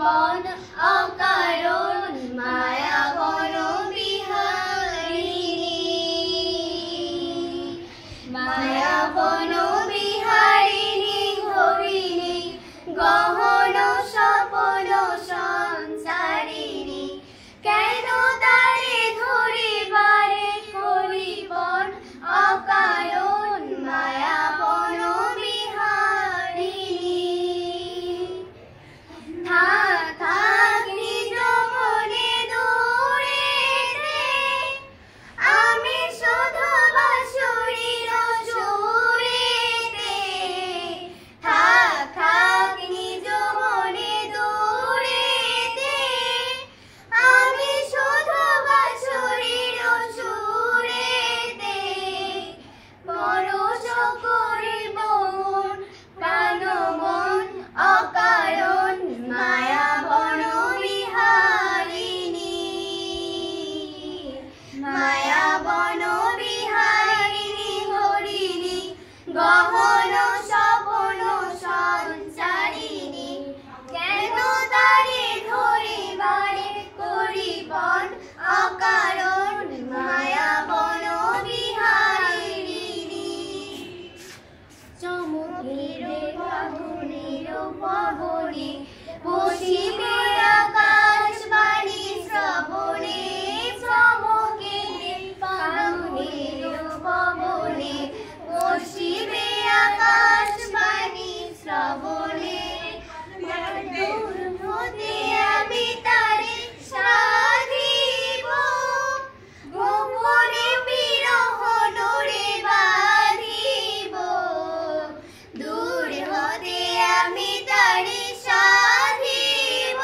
বন অকারণ মায়া বন বিহারিণী মায়া বন বিহারিণী হরিণী গহন স্বপন সংসারিণী কেন তারে ধরিবারে করিবন অকারণ মায়া বন বিহারিণী থাক নিজ মনে দূরেতে আমি শুধু বাঁশুরির সুরেতে থাক নিজ মনে দূরেতে আমি শুধু বাঁশুরির সুরেতে পরশ করিব প্রাণবন অকারণ মায়া বন বিহারিণী মায়া বন বিহারিণী হরিণী গহন স্বপন সংসারিণী কেন তারে ধরিবারে করিবন অকারণ মায়া বন বিহারিণী চমকির ফাগুনের পবনে বসিবে আকাশ বাণী শ্রবণে চমকির ফাগুনের পবনে বসিবে আকাশ বাণী শ্রবণে দূর হতে আমি তারে সাধিব গোপনে বিরহ ডোরে বাঁধিব দূর হতে আমি তারে সাধিব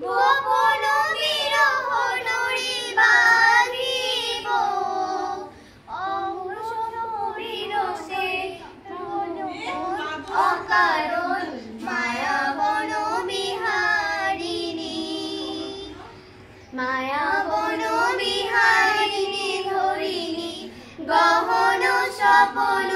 গোপন বিরহ ডোরে বাঁধিব অমৃত বিরসে অকারণ মায়া বন বিহারিণী মায়া বন বিহারিণী হরিণী গহন স্বপন